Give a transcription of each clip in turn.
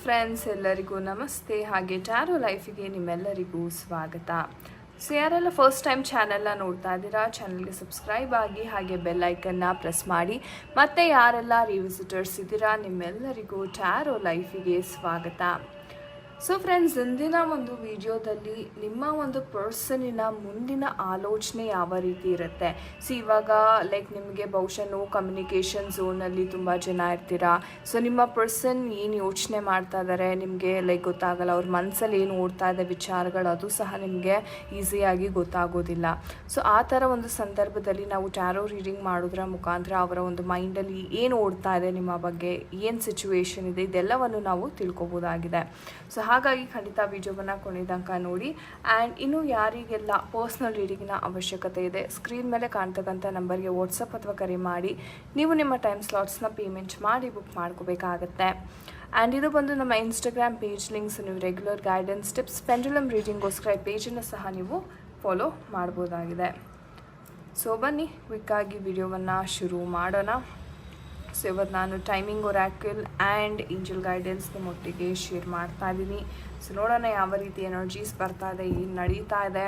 Friends, ಎಲ್ಲರಿಗೂ ನಮಸ್ತೆ. ಹಾಗೆ ಟ್ಯಾರೋ ಲೈಫಿಗೆ ನಿಮ್ಮೆಲ್ಲರಿಗೂ ಸ್ವಾಗತ. ಸೊ ಯಾರೆಲ್ಲ ಫಸ್ಟ್ ಟೈಮ್ ಚಾನೆಲ್ನ ನೋಡ್ತಾ ಇದ್ದೀರಾ, ಚಾನಲ್ಗೆ ಸಬ್ಸ್ಕ್ರೈಬ್ ಆಗಿ ಹಾಗೆ ಬೆಲ್ ಐಕನ್ನ ಪ್ರೆಸ್ ಮಾಡಿ. ಮತ್ತು ಯಾರೆಲ್ಲ ರಿವಿಸಿಟರ್ಸ್ ಇದ್ದೀರಾ ನಿಮ್ಮೆಲ್ಲರಿಗೂ ಟ್ಯಾರೋ ಲೈಫಿಗೆ ಸ್ವಾಗತ. ಸೊ ಫ್ರೆಂಡ್ಸ್, ಇಂದಿನ ಒಂದು ವಿಡಿಯೋದಲ್ಲಿ ನಿಮ್ಮ ಒಂದು ಪರ್ಸನಿನ ಮುಂದಿನ ಆಲೋಚನೆ ಯಾವ ರೀತಿ ಇರುತ್ತೆ. ಇವಾಗ ನಿಮಗೆ ಬಹುಶಃ ನೋ ಕಮ್ಯುನಿಕೇಷನ್ ಝೋನಲ್ಲಿ ತುಂಬ ಜನ ಇರ್ತೀರಾ. ಸೊ ನಿಮ್ಮ ಪರ್ಸನ್ ಏನು ಯೋಚನೆ ಮಾಡ್ತಾ ಇದ್ದಾರೆ ನಿಮಗೆ ಗೊತ್ತಾಗಲ್ಲ. ಅವ್ರ ಮನಸ್ಸಲ್ಲಿ ಏನು ಓಡ್ತಾ ಇದೆ ವಿಚಾರಗಳು, ಅದು ಸಹ ನಿಮಗೆ ಈಸಿಯಾಗಿ ಗೊತ್ತಾಗೋದಿಲ್ಲ. ಸೊ ಆ ಥರ ಒಂದು ಸಂದರ್ಭದಲ್ಲಿ ನಾವು ಟ್ಯಾರೋ ರೀಡಿಂಗ್ ಮಾಡೋದ್ರ ಮುಖಾಂತರ ಅವರ ಒಂದು ಮೈಂಡಲ್ಲಿ ಏನು ಓಡ್ತಾ ಇದೆ ನಿಮ್ಮ ಬಗ್ಗೆ, ಏನು ಸಿಚುವೇಶನ್ ಇದೆ, ಇದೆಲ್ಲವನ್ನು ನಾವು ತಿಳ್ಕೊಬೋದಾಗಿದೆ. ಸೊ ಹಾಗಾಗಿ ಖಂಡಿತ ವಿಡಿಯೋವನ್ನು ಕೊನೆ ತನಕ ನೋಡಿ. ಆ್ಯಂಡ್ ಇನ್ನು ಯಾರಿಗೆಲ್ಲ ಪರ್ಸ್ನಲ್ ರೀಡಿಂಗಿನ ಅವಶ್ಯಕತೆ ಇದೆ, ಸ್ಕ್ರೀನ್ ಮೇಲೆ ಕಾಣ್ತಕ್ಕಂಥ ನಂಬರ್ಗೆ ವಾಟ್ಸಪ್ ಅಥವಾ ಕರೆ ಮಾಡಿ ನೀವು ನಿಮ್ಮ ಟೈಮ್ ಸ್ಲಾಟ್ಸ್ನ ಪೇಮೆಂಟ್ ಮಾಡಿ ಬುಕ್ ಮಾಡ್ಕೋಬೇಕಾಗತ್ತೆ. ಆ್ಯಂಡ್ ಇದು ಬಂದು ನಮ್ಮ ಇನ್ಸ್ಟಾಗ್ರಾಮ್ ಪೇಜ್ ಲಿಂಕ್ಸ್. ನೀವು ರೆಗ್ಯುಲರ್ ಗೈಡೆನ್ಸ್ ಟಿಪ್ಸ್ ಪೆಂಡುಲಮ್ ರೀಡಿಂಗ್ಗೋಸ್ಕರ ಈ ಪೇಜನ್ನು ಸಹ ನೀವು ಫಾಲೋ ಮಾಡ್ಬೋದಾಗಿದೆ. ಸೊ ಬನ್ನಿ ಕ್ವಿಕ್ಕಾಗಿ ವಿಡಿಯೋವನ್ನು ಶುರು ಮಾಡೋಣ. ಸೊ ಇವತ್ತು ನಾನು timing oracle and angel guidance ನಿಮ್ಮೊಟ್ಟಿಗೆ ಶೇರ್ ಮಾಡ್ತಾ ಇದ್ದೀನಿ. ಸೊ ನೋಡೋಣ ಯಾವ ರೀತಿ ಎನರ್ಜೀಸ್ ಬರ್ತಾ ಇದೆ, ಏನು ನಡೀತಾ ಇದೆ,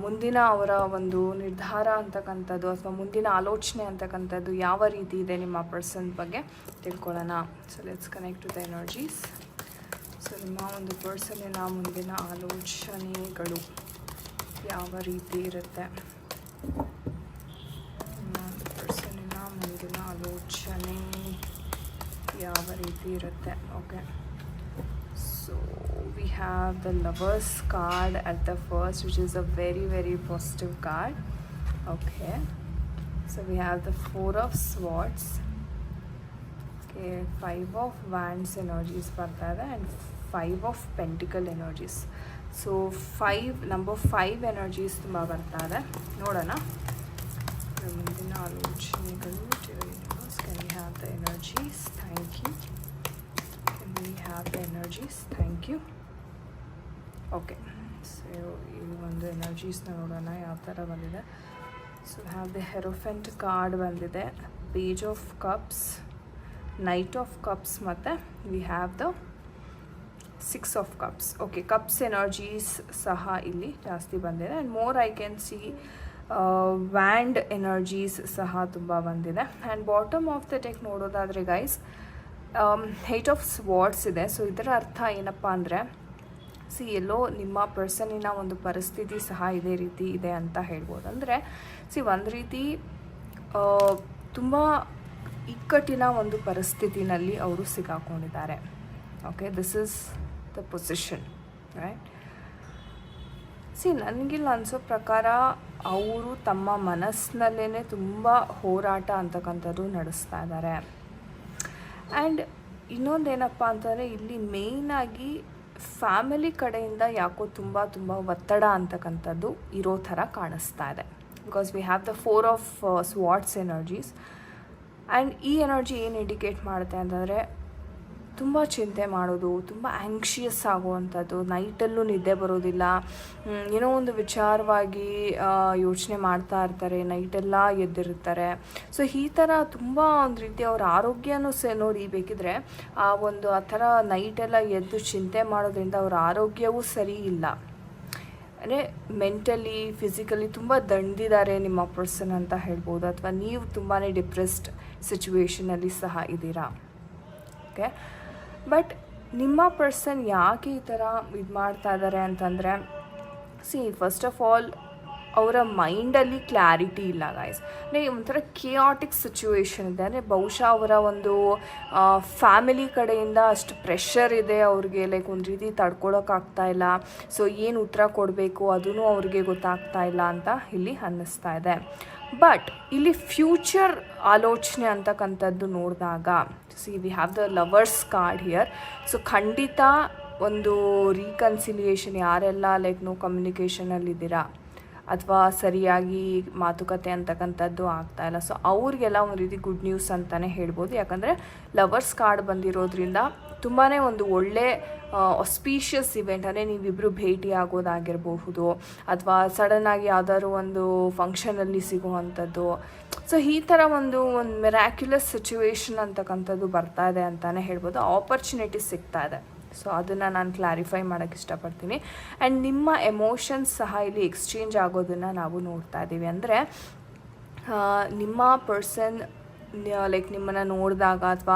ಮುಂದಿನ ಅವರ ಒಂದು ನಿರ್ಧಾರ ಅಂತಕ್ಕಂಥದ್ದು ಅಥವಾ ಮುಂದಿನ ಆಲೋಚನೆ ಅಂತಕ್ಕಂಥದ್ದು ಯಾವ ರೀತಿ ಇದೆ ನಿಮ್ಮ ಪರ್ಸನ್ ಬಗ್ಗೆ ತಿಳ್ಕೊಳ್ಳೋಣ. So let's connect to the energies. So ನಿಮ್ಮ ಒಂದು ಪರ್ಸನ್ನಿನ ಮುಂದಿನ ಆಲೋಚನೆಗಳು ಯಾವ ರೀತಿ ಇರುತ್ತೆ, ಮುಂದಿನ ಆಲೋಚನೆ ಯಾವ ರೀತಿ ಇರುತ್ತೆ. Okay, so we have the lovers card at the first, which is a very very positive card. Okay, so we have the 4 of Swords. Okay, 5 of Wands energies ಬರ್ತಾ ಇದೆ and 5 of Pentacle energies. So number 5 energies ತುಂಬ ಬರ್ತಾ ಇದೆ. ನೋಡೋಣ ಮುಂದಿನ ಆಲೋಚನೆಗಳು. Can we have the energies? Thank you. Can we have the energies? Thank you. Okay, so ಈ ಒಂದು ಎನರ್ಜೀಸ್ನ ನೋಡೋಣ ಯಾವ ಥರ ಬಂದಿದೆ. So have the hierophant card ಬಂದಿದೆ, page of cups, knight of cups ಮತ್ತು we have the 6 of Cups. Okay, cups energies ಸಹ ಇಲ್ಲಿ ಜಾಸ್ತಿ ಬಂದಿದೆ. And more I can see wand energies ಸಹ ತುಂಬ ಬಂದಿದೆ. And bottom of the deck ನೋಡೋದಾದರೆ ಗೈಸ್ 8 of Swords ಇದೆ. ಸೊ ಇದರ ಅರ್ಥ ಏನಪ್ಪ ಅಂದರೆ, ಎಲ್ಲೋ ನಿಮ್ಮ ಪರ್ಸನ್ನಿನ ಒಂದು ಪರಿಸ್ಥಿತಿ ಸಹ ಇದೇ ರೀತಿ ಇದೆ ಅಂತ ಹೇಳ್ಬೋದು. ಅಂದರೆ ಒಂದು ರೀತಿ ತುಂಬ ಇಕ್ಕಟ್ಟಿನ ಒಂದು ಪರಿಸ್ಥಿತಿನಲ್ಲಿ ಅವರು ಸಿಕ್ಕಾಕೊಂಡಿದ್ದಾರೆ. Okay, this is the position, right. ನನಗಿಲ್ಲ ಅನಿಸೋ ಪ್ರಕಾರ ಅವರು ತಮ್ಮ ಮನಸ್ಸಿನಲ್ಲೇ ತುಂಬ ಹೋರಾಟ ಅಂತಕ್ಕಂಥದ್ದು ನಡೆಸ್ತಾ ಇದ್ದಾರೆ. ಆ್ಯಂಡ್ ಇನ್ನೊಂದೇನಪ್ಪ ಅಂತಂದರೆ, ಇಲ್ಲಿ ಮೇಯ್ನಾಗಿ ಫ್ಯಾಮಿಲಿ ಕಡೆಯಿಂದ ಯಾಕೋ ತುಂಬ ಒತ್ತಡ ಅಂತಕ್ಕಂಥದ್ದು ಇರೋ ಥರ ಕಾಣಿಸ್ತಾ ಇದೆ. Because we have the 4 of Swords energies. And ಈ ಎನರ್ಜಿ ಏನು ಇಂಡಿಕೇಟ್ ಮಾಡುತ್ತೆ ಅಂತಂದರೆ, ತುಂಬ ಚಿಂತೆ ಮಾಡೋದು, ತುಂಬ ಆ್ಯಂಕ್ಷಿಯಸ್ ಆಗುವಂಥದ್ದು, ನೈಟಲ್ಲೂ ನಿದ್ದೆ ಬರೋದಿಲ್ಲ, ಏನೋ ಒಂದು ವಿಚಾರವಾಗಿ ಯೋಚನೆ ಮಾಡ್ತಾ ಇರ್ತಾರೆ, ನೈಟೆಲ್ಲ ಎದ್ದಿರ್ತಾರೆ. ಸೊ ಈ ಥರ ತುಂಬ ಒಂದು ರೀತಿ ಅವ್ರ ಆರೋಗ್ಯನೂ ನೋಡಿ ಬೇಕಿದ್ರೆ ಆ ಥರ ನೈಟೆಲ್ಲ ಎದ್ದು ಚಿಂತೆ ಮಾಡೋದ್ರಿಂದ ಅವ್ರ ಆರೋಗ್ಯವೂ ಸರಿ ಇಲ್ಲ. ಅಂದರೆ ಮೆಂಟಲಿ ಫಿಸಿಕಲಿ ತುಂಬ ದಂಡಿದ್ದಾರೆ ನಿಮ್ಮ ಪರ್ಸನ್ ಅಂತ ಹೇಳ್ಬೋದು. ಅಥವಾ ನೀವು ತುಂಬಾ ಡಿಪ್ರೆಸ್ಡ್ ಸಿಚುವೇಷನಲ್ಲಿ ಸಹ ಇದ್ದೀರಾ. ಓಕೆ, ಬಟ್ ನಿಮ್ಮ ಪರ್ಸನ್ ಯಾಕೆ ಈ ಥರ ಇದು ಮಾಡ್ತಾ ಇದ್ದಾರೆ ಅಂತಂದರೆ, ಫಸ್ಟ್ ಆಫ್ ಆಲ್ ಅವರ ಮೈಂಡಲ್ಲಿ ಕ್ಲಾರಿಟಿ ಇಲ್ಲ ಗೈಸ್. ಅಂದರೆ ಒಂಥರ ಕಿಯಾಟಿಕ್ ಸಿಚುವೇಶನ್ ಇದೆ. ಅಂದರೆ ಬಹುಶಃ ಅವರ ಒಂದು ಫ್ಯಾಮಿಲಿ ಕಡೆಯಿಂದ ಅಷ್ಟು ಪ್ರೆಷರ್ ಇದೆ ಅವ್ರಿಗೆ, ಒಂದು ರೀತಿ ತಡ್ಕೊಳೋಕ್ಕಾಗ್ತಾ ಇಲ್ಲ. ಸೊ ಏನು ಉತ್ತರ ಕೊಡಬೇಕು ಅದೂ ಅವ್ರಿಗೆ ಗೊತ್ತಾಗ್ತಾ ಇಲ್ಲ ಅಂತ ಇಲ್ಲಿ ಅನ್ನಿಸ್ತಾ ಇದೆ. ಬಟ್ ಇಲ್ಲಿ ಫ್ಯೂಚರ್ ಆಲೋಚನೆ ಅಂತಕ್ಕಂಥದ್ದು ನೋಡಿದಾಗ V have the lovers card here. So ಖಂಡಿತ ಒಂದು ರೀಕನ್ಸಿಲಿಯೇಷನ್, ಯಾರೆಲ್ಲ ನೋ ಕಮ್ಯುನಿಕೇಷನಲ್ಲಿದ್ದೀರಾ ಅಥವಾ ಸರಿಯಾಗಿ ಮಾತುಕತೆ ಅಂತಕ್ಕಂಥದ್ದು ಆಗ್ತಾಯಿಲ್ಲ, ಸೊ ಅವ್ರಿಗೆಲ್ಲ ಒಂದು ರೀತಿ ಗುಡ್ ನ್ಯೂಸ್ ಅಂತಲೇ ಹೇಳ್ಬೋದು. ಯಾಕಂದರೆ ಲವರ್ಸ್ ಕಾರ್ಡ್ ಬಂದಿರೋದ್ರಿಂದ ತುಂಬಾ ಒಂದು ಒಳ್ಳೆ ಆಸ್ಪೀಷಿಯಸ್ ಇವೆಂಟ್, ಅಂದರೆ ನೀವಿಬ್ಬರು ಭೇಟಿ ಆಗೋದಾಗಿರಬಹುದು ಅಥವಾ ಸಡನ್ನಾಗಿ ಯಾವುದಾದ್ರು ಒಂದು ಫಂಕ್ಷನಲ್ಲಿ ಸಿಗುವಂಥದ್ದು. ಸೊ ಈ ಥರ ಒಂದು ಮಿರಾಕ್ಯುಲಸ್ ಸಿಚುವೇಶನ್ ಅಂತಕ್ಕಂಥದ್ದು ಬರ್ತಾ ಇದೆ ಅಂತಲೇ ಹೇಳ್ಬೋದು. ಆಪರ್ಚುನಿಟೀಸ್ ಸಿಗ್ತಾ ಇದೆ. ಸೊ ಅದನ್ನು ನಾನು ಕ್ಲಾರಿಫೈ ಮಾಡೋಕ್ಕೆ ಇಷ್ಟಪಡ್ತೀನಿ. ಆ್ಯಂಡ್ ನಿಮ್ಮ ಎಮೋಷನ್ಸ್ ಸಹ ಇಲ್ಲಿ ಎಕ್ಸ್ಚೇಂಜ್ ಆಗೋದನ್ನು ನಾವು ನೋಡ್ತಾ ಇದ್ದೀವಿ. ಅಂದರೆ ನಿಮ್ಮ ಪರ್ಸನ್ ಲೈಕ್ ನಿಮ್ಮನ್ನು ನೋಡಿದಾಗ ಅಥವಾ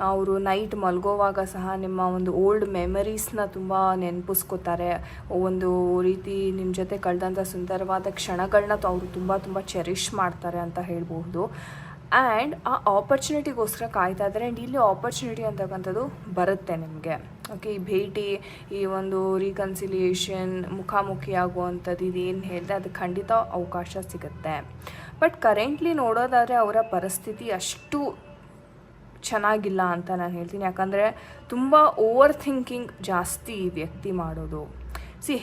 ಅವರು ನೈಟ್ ಮಲ್ಗೋವಾಗ ಸಹ ನಿಮ್ಮ ಒಂದು ಓಲ್ಡ್ ಮೆಮರೀಸ್ನ ತುಂಬ ನೆನಪಿಸ್ಕೋತಾರೆ. ಒಂದು ರೀತಿ ನಿಮ್ಮ ಜೊತೆ ಕಳೆದಂಥ ಸುಂದರವಾದ ಕ್ಷಣಗಳನ್ನ ಅವರು ತುಂಬ ಚೆರಿಷ್ ಮಾಡ್ತಾರೆ ಅಂತ ಹೇಳ್ಬೋದು. ಆ್ಯಂಡ್ ಆ ಆಪರ್ಚುನಿಟಿಗೋಸ್ಕರ ಕಾಯ್ತಾ ಇದ್ದಾರೆ. ಆ್ಯಂಡ್ ಇಲ್ಲಿ ಆಪರ್ಚುನಿಟಿ ಅಂತಕ್ಕಂಥದ್ದು ಬರುತ್ತೆ ನಿಮಗೆ. ಓಕೆ, ಈ ಭೇಟಿ, ಈ ಒಂದು ರೀಕನ್ಸಿಲಿಯೇಷನ್, ಮುಖಾಮುಖಿ ಆಗುವಂಥದ್ದು, ಇದೇನು ಹೇಳಿದೆ ಅದು ಖಂಡಿತ ಅವಕಾಶ ಸಿಗುತ್ತೆ. ಬಟ್ ಕರೆಂಟ್ಲಿ ನೋಡೋದಾದರೆ ಅವರ ಪರಿಸ್ಥಿತಿ ಅಷ್ಟು ಚೆನ್ನಾಗಿಲ್ಲ ಅಂತ ನಾನು ಹೇಳ್ತೀನಿ. ಯಾಕಂದರೆ ತುಂಬ ಓವರ್ ಥಿಂಕಿಂಗ್ ಜಾಸ್ತಿ ಈ ವ್ಯಕ್ತಿ ಮಾಡೋದು.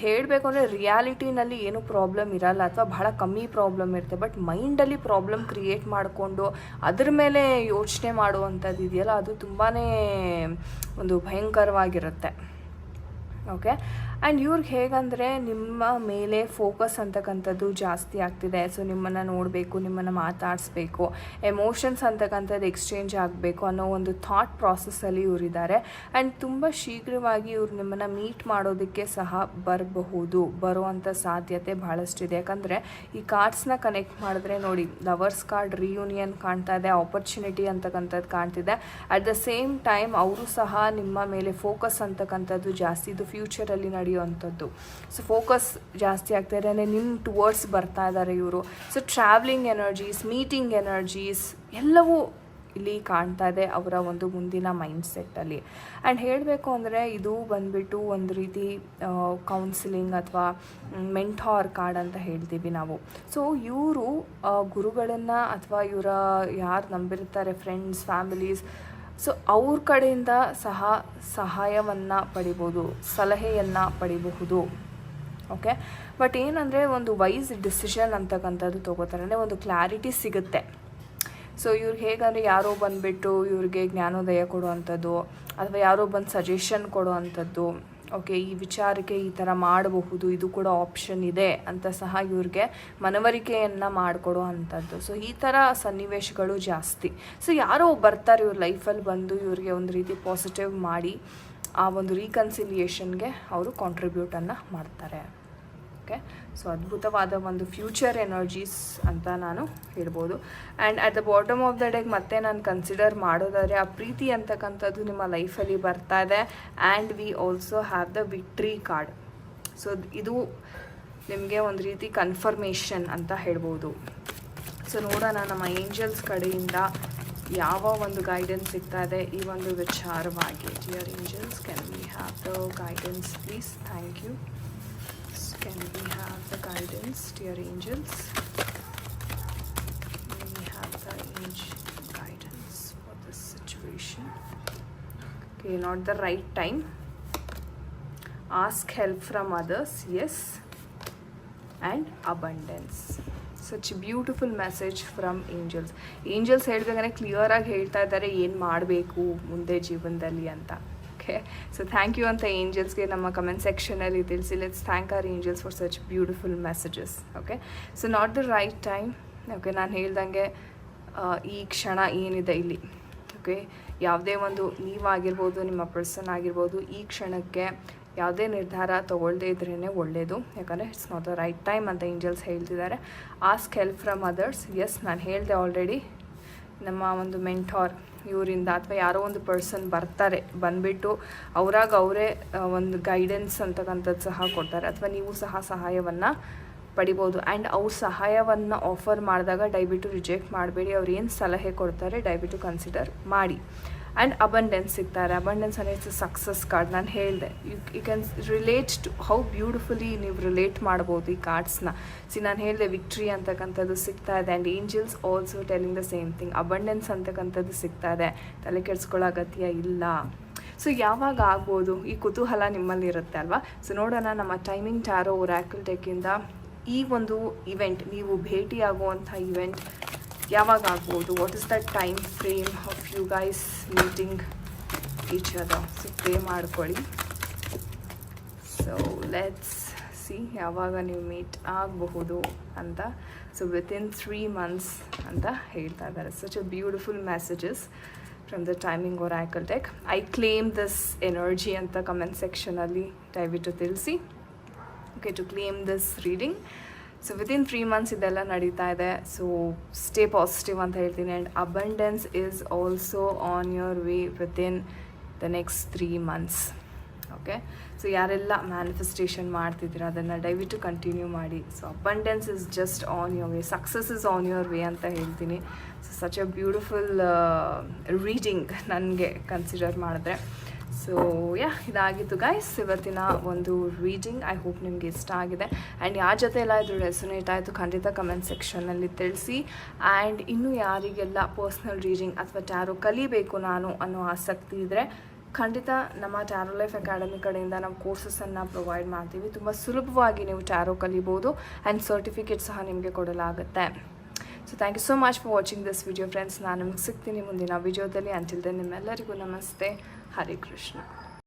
ಹೇಳಬೇಕು ಅಂದರೆ ರಿಯಾಲಿಟಿನಲ್ಲಿ ಏನೂ ಪ್ರಾಬ್ಲಮ್ ಇರಲ್ಲ ಅಥವಾ ಬಹಳ ಕಮ್ಮಿ ಪ್ರಾಬ್ಲಮ್ ಇರುತ್ತೆ. ಬಟ್ ಮೈಂಡಲ್ಲಿ ಪ್ರಾಬ್ಲಮ್ ಕ್ರಿಯೇಟ್ ಮಾಡಿಕೊಂಡು ಅದ್ರ ಮೇಲೆ ಯೋಚನೆ ಮಾಡುವಂಥದ್ದು ಇದೆಯಲ್ಲ, ಅದು ತುಂಬಾ ಒಂದು ಭಯಂಕರವಾಗಿರುತ್ತೆ. ಓಕೆ, ಆ್ಯಂಡ್ ಇವ್ರಿಗೆ ಹೇಗಂದರೆ ನಿಮ್ಮ ಮೇಲೆ ಫೋಕಸ್ ಅಂತಕ್ಕಂಥದ್ದು ಜಾಸ್ತಿ ಆಗ್ತಿದೆ. ಸೊ ನಿಮ್ಮನ್ನು ನೋಡಬೇಕು, ನಿಮ್ಮನ್ನು ಮಾತಾಡಿಸ್ಬೇಕು, ಎಮೋಷನ್ಸ್ ಅಂತಕ್ಕಂಥದ್ದು ಎಕ್ಸ್ಚೇಂಜ್ ಆಗಬೇಕು ಅನ್ನೋ ಒಂದು ಥಾಟ್ ಪ್ರಾಸೆಸ್ಸಲ್ಲಿ ಇವರಿದ್ದಾರೆ. ಆ್ಯಂಡ್ ತುಂಬ ಶೀಘ್ರವಾಗಿ ಇವ್ರು ನಿಮ್ಮನ್ನು ಮೀಟ್ ಮಾಡೋದಕ್ಕೆ ಸಹ ಬರುವಂಥ ಸಾಧ್ಯತೆ ಭಾಳಷ್ಟಿದೆ. ಯಾಕಂದರೆ ಈ ಕಾರ್ಡ್ಸ್ನ ಕನೆಕ್ಟ್ ಮಾಡಿದ್ರೆ ನೋಡಿ, ಲವರ್ಸ್ ಕಾರ್ಡ್ ರಿಯೂನಿಯನ್ ಕಾಣ್ತಾ ಇದೆ, ಆಪರ್ಚುನಿಟಿ ಅಂತಕ್ಕಂಥದ್ದು ಕಾಣ್ತಿದೆ. ಅಟ್ ದ ಸೇಮ್ ಟೈಮ್ ಅವರು ಸಹ ನಿಮ್ಮ ಮೇಲೆ ಫೋಕಸ್ ಅಂತಕ್ಕಂಥದ್ದು ಜಾಸ್ತಿ, ಇದು ಫ್ಯೂಚರಲ್ಲಿ ನಡೆಯುವಂಥದ್ದು. ಸೊ ಫೋಕಸ್ ಜಾಸ್ತಿ ಆಗ್ತಾ ಇದೆ, ನಿಮ್ಮ ಟುವರ್ಡ್ಸ್ ಬರ್ತಾ ಇದ್ದಾರೆ ಇವರು. So travelling energies, meeting energies ಎಲ್ಲವೂ ಇಲ್ಲಿ ಕಾಣ್ತಾ ಇದೆ ಅವರ ಒಂದು ಮುಂದಿನ ಮೈಂಡ್ಸೆಟ್ಟಲ್ಲಿ. ಆ್ಯಂಡ್ ಹೇಳಬೇಕು ಅಂದರೆ ಇದು ಬಂದುಬಿಟ್ಟು ಒಂದು ರೀತಿ ಕೌನ್ಸಿಲಿಂಗ್ ಅಥವಾ ಮೆಂಟಾರ್ ಕಾರ್ಡ್ ಅಂತ ಹೇಳ್ತೀವಿ ನಾವು. ಸೊ ಇವರು ಗುರುಗಳನ್ನು ಅಥವಾ ಇವರ ಯಾರು ನಂಬಿರ್ತಾರೆ, ಫ್ರೆಂಡ್ಸ್, ಫ್ಯಾಮಿಲೀಸ್, ಸೊ ಅವ್ರ ಕಡೆಯಿಂದ ಸಹಾಯವನ್ನು ಪಡಿಬೋದು, ಸಲಹೆಯನ್ನು ಪಡಿಬಹುದು. ಓಕೆ, ಬಟ್ ಏನಂದರೆ ಒಂದು ವೈಸ್ ಡಿಸಿಷನ್ ಅಂತಕ್ಕಂಥದ್ದು ತೊಗೋತಾರೆ. ಅಂದರೆ ಒಂದು ಕ್ಲಾರಿಟಿ ಸಿಗುತ್ತೆ. ಸೊ ಇವ್ರಿಗೆ ಹೇಗಂದರೆ ಯಾರೋ ಬಂದುಬಿಟ್ಟು ಇವ್ರಿಗೆ ಜ್ಞಾನೋದಯ ಕೊಡುವಂಥದ್ದು ಅಥವಾ ಯಾರೋ ಬಂದು ಸಜೆಷನ್ ಕೊಡುವಂಥದ್ದು, ಓಕೆ ಈ ವಿಚಾರಕ್ಕೆ ಈ ಥರ ಮಾಡಬಹುದು, ಇದು ಕೂಡ ಆಪ್ಷನ್ ಇದೆ ಅಂತ ಸಹ ಇವ್ರಿಗೆ ಮನವರಿಕೆಯನ್ನು ಮಾಡಿಕೊಡೋ ಅಂಥದ್ದು. ಸೊ ಈ ಥರ ಸನ್ನಿವೇಶಗಳು ಜಾಸ್ತಿ. ಸೊ ಯಾರೋ ಬರ್ತಾರೆ ಇವ್ರ ಲೈಫಲ್ಲಿ ಬಂದು ಇವ್ರಿಗೆ ಒಂದು ರೀತಿ ಪಾಸಿಟಿವ್ ಮಾಡಿ ಆ ಒಂದು ರೀಕನ್ಸಿಲಿಯೇಷನ್ಗೆ ಅವರು ಕಾಂಟ್ರಿಬ್ಯೂಟನ್ನು ಮಾಡ್ತಾರೆ. ಓಕೆ, ಸೊ ಅದ್ಭುತವಾದ ಒಂದು ಫ್ಯೂಚರ್ ಎನರ್ಜೀಸ್ ಅಂತ ನಾನು ಹೇಳ್ಬೋದು. And at the bottom of the ಡೇಗೆ ಮತ್ತೆ ನಾನು ಕನ್ಸಿಡರ್ ಮಾಡೋದಾದರೆ ಆ ಪ್ರೀತಿ ಅಂತಕ್ಕಂಥದ್ದು ನಿಮ್ಮ ಲೈಫಲ್ಲಿ ಬರ್ತಾ ಇದೆ. And we also have the victory card. So ಇದು ನಿಮಗೆ ಒಂದು ರೀತಿ ಕನ್ಫರ್ಮೇಷನ್ ಅಂತ ಹೇಳ್ಬೋದು. ಸೊ ನೋಡೋಣ ನಮ್ಮ ಏಂಜಲ್ಸ್ ಕಡೆಯಿಂದ ಯಾವ ಒಂದು ಗೈಡೆನ್ಸ್ ಸಿಗ್ತಾ ಇದೆ ಈ ಒಂದು ವಿಚಾರವಾಗಿ. Dear angels, can we have the guidance please? Thank you. Can we have the guidance, dear angels? We have the angel guidance for this situation. Okay, not the right time. Ask help from others, yes. And abundance. Such a beautiful message from angels. Angels ಹೇಳ್ಬೇಕಾದ್ರೆ clear ಆಗಿ ಹೇಳ್ತಾ ಇದ್ದಾರೆ ಏನು ಮಾಡಬೇಕು ಮುಂದೆ ಜೀವನದಲ್ಲಿ ಅಂತ. So thank you ಅಂತ ಏಂಜಲ್ಸ್ಗೆ ನಮ್ಮ ಕಮೆಂಟ್ ಸೆಕ್ಷನಲ್ಲಿ ತಿಳಿಸಿ. Let's thank our angels for such beautiful messages. Okay, so not the right time. Okay, ನಾನು ಹೇಳ್ದಂಗೆ ಈ ಕ್ಷಣ ಏನಿದೆ ಇಲ್ಲಿ, ಓಕೆ, ಯಾವುದೇ ಒಂದು ನೀವಾಗಿರ್ಬೋದು, ನಿಮ್ಮ ಪರ್ಸನ್ ಆಗಿರ್ಬೋದು, ಈ ಕ್ಷಣಕ್ಕೆ ಯಾವುದೇ ನಿರ್ಧಾರ ತೊಗೊಳ್ಳದೇ ಇದ್ರೇ ಒಳ್ಳೆಯದು. ಯಾಕಂದರೆ it's not the right time ಅಂತ ಏಂಜಲ್ಸ್ ಹೇಳ್ತಿದ್ದಾರೆ. Ask help from others. Yes, ನಾನು ಹೇಳಿದೆ ಆಲ್ರೆಡಿ, ನಮ್ಮ ಒಂದು ಮೆಂಟಾರ್ ಇವರಿಂದ ಅಥವಾ ಯಾರೋ ಒಂದು ಪರ್ಸನ್ ಬರ್ತಾರೆ, ಬಂದುಬಿಟ್ಟು ಅವರೇ ಒಂದು ಗೈಡೆನ್ಸ್ ಅಂತಕ್ಕಂಥದ್ದು ಸಹ ಕೊಡ್ತಾರೆ ಅಥವಾ ನೀವು ಸಹ ಸಹಾಯವನ್ನು ಪಡಿಬೋದು. ಆ್ಯಂಡ್ ಅವ್ರ ಸಹಾಯವನ್ನು ಆಫರ್ ಮಾಡಿದಾಗ ದಯವಿಟ್ಟು ರಿಜೆಕ್ಟ್ ಮಾಡಬೇಡಿ. ಅವ್ರು ಏನು ಸಲಹೆ ಕೊಡ್ತಾರೆ ದಯವಿಟ್ಟು ಕನ್ಸಿಡರ್ ಮಾಡಿ. ಆ್ಯಂಡ್ ಅಬಂಡೆನ್ಸ್ ಸಿಗ್ತಾರೆ. ಅಬಂಡೆನ್ಸ್ ಅಂದರೆ ಇಟ್ಸ್ ಸಕ್ಸಸ್ ಕಾರ್ಡ್. ನಾನು ಹೇಳಿದೆ you can relate to how beautifully ನೀವು ರಿಲೇಟ್ ಮಾಡ್ಬೋದು ಈ ಕಾರ್ಡ್ಸ್ನ. ನಾನು ಹೇಳಿದೆ ವಿಕ್ಟ್ರಿ ಅಂತಕ್ಕಂಥದ್ದು ಸಿಗ್ತಾ ಇದೆ. And angels also telling the same thing. Abundance ಅಂತಕ್ಕಂಥದ್ದು ಸಿಗ್ತಾ ಇದೆ, ತಲೆ ಕೆಡಿಸ್ಕೊಳ್ಳೋ ಅಗತ್ಯ ಇಲ್ಲ. ಸೊ ಯಾವಾಗ ಆಗ್ಬೋದು ಈ ಕುತೂಹಲ ನಿಮ್ಮಲ್ಲಿ ಇರುತ್ತೆ ಅಲ್ವಾ? ಸೊ ನೋಡೋಣ ನಮ್ಮ ಟೈಮಿಂಗ್ ಟ್ಯಾರೋ ಒರಾಕಲ್ ಡೆಕ್ಕಿಂದ ಈ ಒಂದು ಇವೆಂಟ್, ನೀವು ಭೇಟಿಯಾಗುವಂಥ ಇವೆಂಟ್ ಯಾವಾಗ ಆಗ್ಬೋದು? What is the time frame of you guys meeting each other? So pray ಮಾಡ್ಕೊಳ್ಳಿ. ಸೊ ಲೆಟ್ಸ್ ಸಿ ಯಾವಾಗ ನೀವು ಮೀಟ್ ಆಗಬಹುದು ಅಂತ. ಸೊ ವಿತಿನ್ 3 months ಅಂತ ಹೇಳ್ತಾ ಇದ್ದಾರೆ. Such a beautiful messages. From the timing oracle deck. I claim this energy ಅಂತ comment ಸೆಕ್ಷನಲ್ಲಿ ದಯವಿಟ್ಟು ತಿಳಿಸಿ. Okay, to claim this reading. So within 3 months ಇದೆಲ್ಲ ನಡೀತಾ ಇದೆ. ಸೊ ಸ್ಟೇ ಪಾಸಿಟಿವ್ ಅಂತ ಹೇಳ್ತೀನಿ. And abundance is also on your way within the next 3 months. Okay, so ಯಾರೆಲ್ಲ ಮ್ಯಾನಿಫೆಸ್ಟೇಷನ್ ಮಾಡ್ತಿದ್ದೀರ ಅದನ್ನು ದಯವಿಟ್ಟು ಕಂಟಿನ್ಯೂ ಮಾಡಿ. So abundance is just on your way, success is on your way ಅಂತ ಹೇಳ್ತೀನಿ. So such A beautiful reading ನನಗೆ consider ಮಾಡಿದ್ರೆ. So ಇದಾಗಿತ್ತು guys ಇವತ್ತಿನ ಒಂದು ರೀಡಿಂಗ್. ಐ ಹೋಪ್ ನಿಮಗೆ ಇಷ್ಟ ಆಗಿದೆ. ಆ್ಯಂಡ್ ಯಾರ ಜೊತೆ ಎಲ್ಲ ಇದ್ರು ರೆಸೊನೇಟ್ ಆಯಿತು ಖಂಡಿತ ಕಮೆಂಟ್ ಸೆಕ್ಷನಲ್ಲಿ ತಿಳಿಸಿ. ಆ್ಯಂಡ್ ಇನ್ನೂ ಯಾರಿಗೆಲ್ಲ ಪರ್ಸ್ನಲ್ ರೀಡಿಂಗ್ ಅಥವಾ ಟ್ಯಾರೋ ಕಲಿಬೇಕು ನಾನು ಅನ್ನೋ ಆಸಕ್ತಿ ಇದ್ದರೆ ಖಂಡಿತ ನಮ್ಮ ಟ್ಯಾರೋ ಲೈಫ್ ಅಕಾಡೆಮಿ ಕಡೆಯಿಂದ ನಾವು ಕೋರ್ಸಸನ್ನು ಪ್ರೊವೈಡ್ ಮಾಡ್ತೀವಿ. ತುಂಬ ಸುಲಭವಾಗಿ ನೀವು ಟ್ಯಾರೋ ಕಲಿಬೋದು ಆ್ಯಂಡ್ ಸರ್ಟಿಫಿಕೇಟ್ ಸಹ ನಿಮಗೆ ಕೊಡಲಾಗುತ್ತೆ. So thank you so much for watching this video friends. ನಾನು ನಿಮಗೆ ಸಿಗ್ತೀನಿ ಮುಂದಿನ ವಿಡಿಯೋದಲ್ಲಿ. ಅಂಟಿಲ್ ದೆನ್ ನಿಮ್ಮೆಲ್ಲರಿಗೂ ನಮಸ್ತೆ. ಹರೇ ಕೃಷ್ಣ.